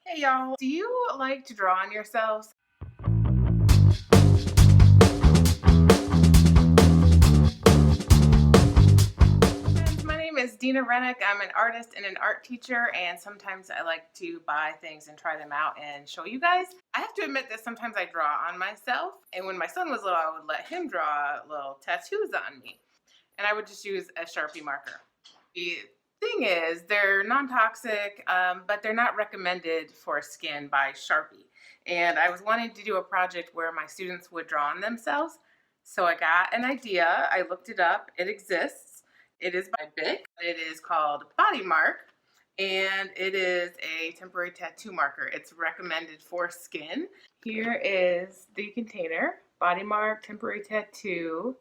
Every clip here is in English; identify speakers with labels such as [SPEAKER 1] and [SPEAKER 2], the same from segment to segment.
[SPEAKER 1] Hey y'all, do you like to draw on yourselves? Friends, my name is Dina Rennick. I'm an artist and an art teacher, and sometimes I like to buy things and try them out and show you guys. I have to admit that sometimes I draw on myself, and when my son was little, I would let him draw little tattoos on me, and I would just use a Sharpie marker. The thing is, they're non-toxic, but they're not recommended for skin by Sharpie. And I was wanting to do a project where my students would draw on themselves. So I got an idea. I looked it up. It exists. It is by Bic. It is called BodyMark. And it is a temporary tattoo marker. It's recommended for skin. Here is the container. BodyMark temporary tattoo.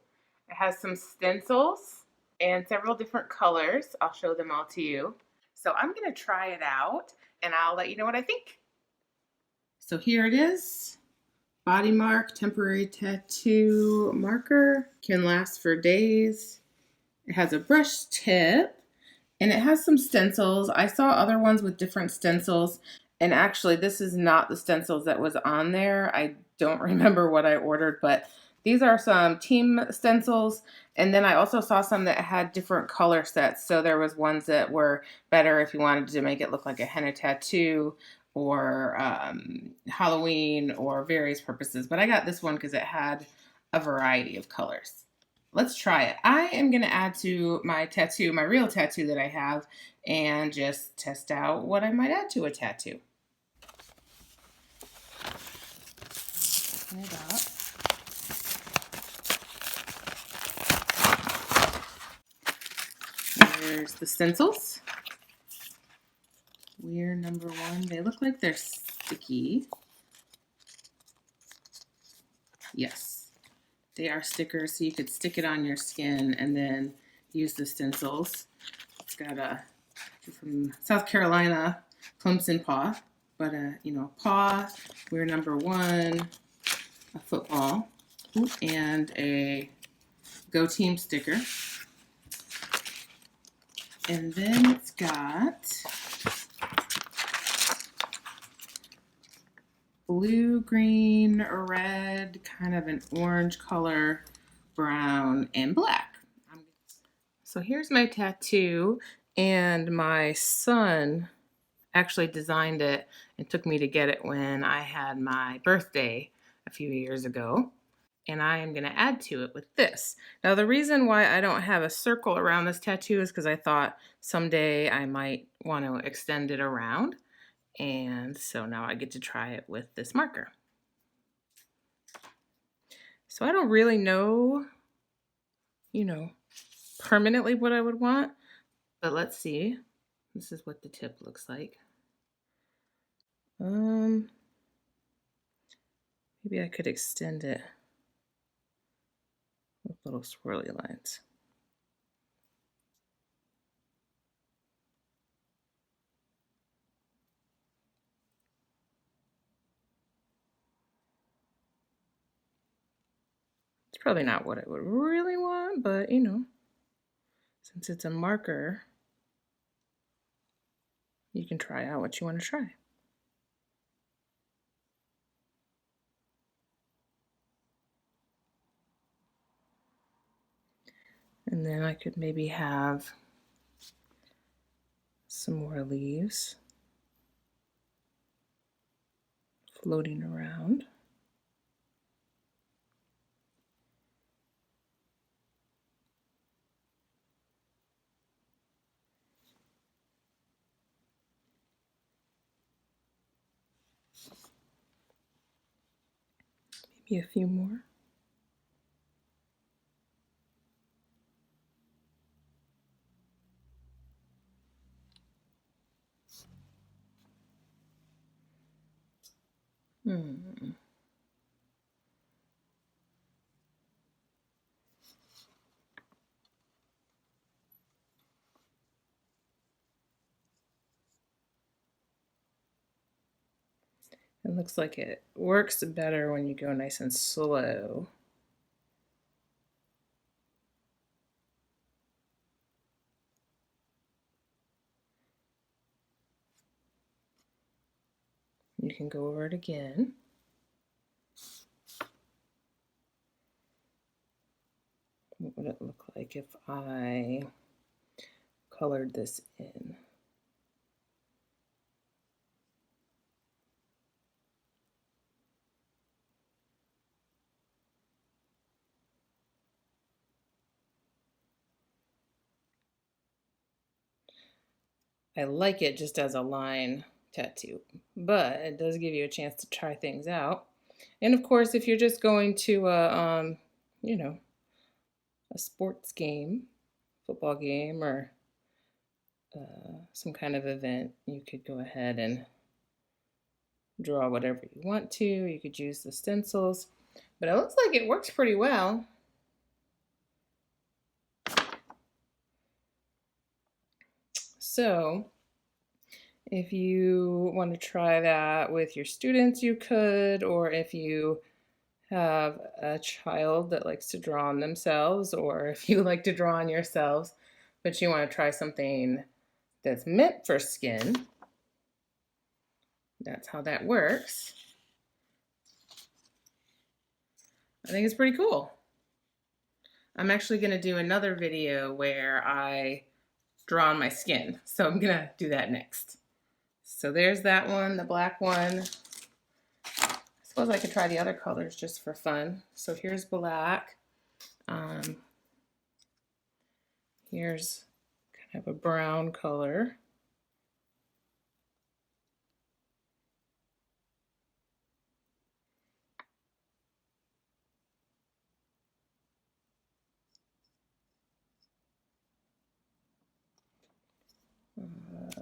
[SPEAKER 1] It has some stencils and several different colors. I'll show them all to you. So I'm going to try it out and I'll let you know what I think. So here it is. BodyMark temporary tattoo marker. Can last for days. It has a brush tip and it has some stencils. I saw other ones with different stencils, and actually this is not the stencils that was on there. I don't remember what I ordered, but these are some team stencils. And then I also saw some that had different color sets. So there was ones that were better if you wanted to make it look like a henna tattoo or Halloween or various purposes. But I got this one because it had a variety of colors. Let's try it. I am going to add to my tattoo, my real tattoo that I have, and just test out what I might add to a tattoo. Open it up. There's the stencils. We're number one. They look like they're sticky. Yes, they are stickers, so you could stick it on your skin and then use the stencils. It's got a from South Carolina, Clemson paw, but paw. We're number one, a football, and a Go Team sticker. And then it's got blue, green, red, kind of an orange color, brown, and black. So here's my tattoo, and my son actually designed it and took me to get it when I had my birthday a few years ago. And I am going to add to it with this. Now, the reason why I don't have a circle around this tattoo is because I thought someday I might want to extend it around. And so now I get to try it with this marker. So I don't really know, permanently what I would want, but let's see. This is what the tip looks like. Maybe I could extend it with little swirly lines. It's probably not what I would really want, but since it's a marker, you can try out what you want to try. And then I could maybe have some more leaves floating around. Maybe a few more. It looks like it works better when you go nice and slow. You can go over it again. What would it look like if I colored this in? I like it just as a line tattoo, but it does give you a chance to try things out. And of course, if you're just going to you know, a sports game, football game, or some kind of event, you could go ahead and draw whatever you want to. You could use the stencils, but it looks like it works pretty well. So if you want to try that with your students, you could, or if you have a child that likes to draw on themselves, or if you like to draw on yourselves, but you want to try something that's meant for skin, that's how that works. I think it's pretty cool. I'm actually going to do another video where I draw on my skin, so I'm going to do that next. So there's that one, the black one. I suppose I could try the other colors just for fun. So here's black. Here's kind of a brown color.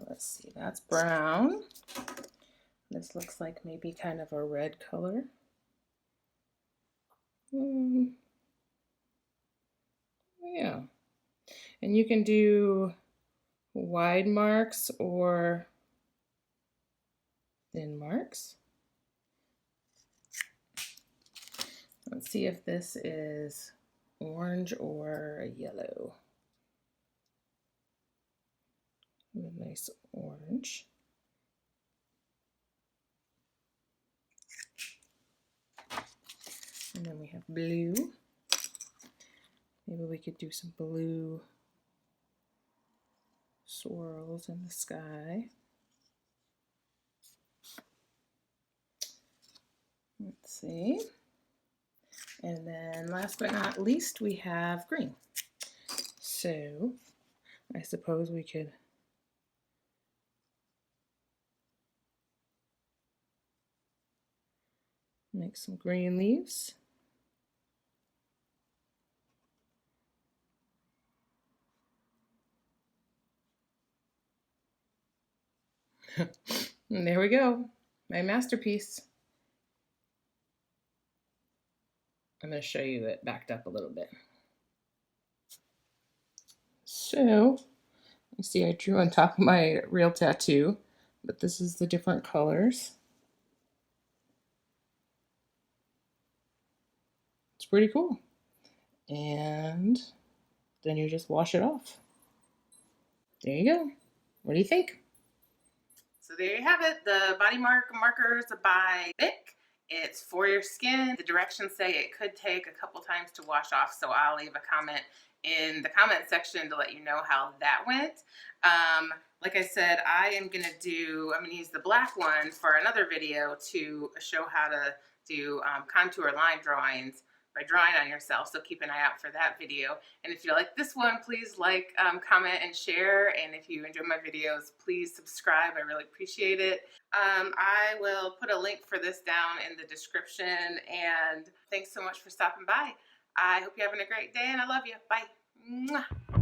[SPEAKER 1] Let's see, that's brown. This looks like maybe kind of a red color. Yeah. And you can do wide marks or thin marks. Let's see if this is orange or yellow. A nice orange. And then we have blue. Maybe we could do some blue swirls in the sky. Let's see. And then last but not least, we have green. So I suppose we could make some green leaves. And there we go, my masterpiece. I'm going to show you it backed up a little bit. So, you see I drew on top of my real tattoo, but this is the different colors. It's pretty cool. And then you just wash it off. There you go. What do you think? So there you have it, the BodyMark markers by Bic. It's for your skin. The directions say it could take a couple times to wash off, so I'll leave a comment in the comment section to let you know how that went. Like I said, I'm gonna use the black one for another video to show how to do contour line drawings by drawing on yourself, so keep an eye out for that video. And if you like this one, please like, comment, and share. And if you enjoy my videos, please subscribe. I really appreciate it. I will put a link for this down in the description. And thanks so much for stopping by. I hope you're having a great day, and I love you. Bye. Mwah.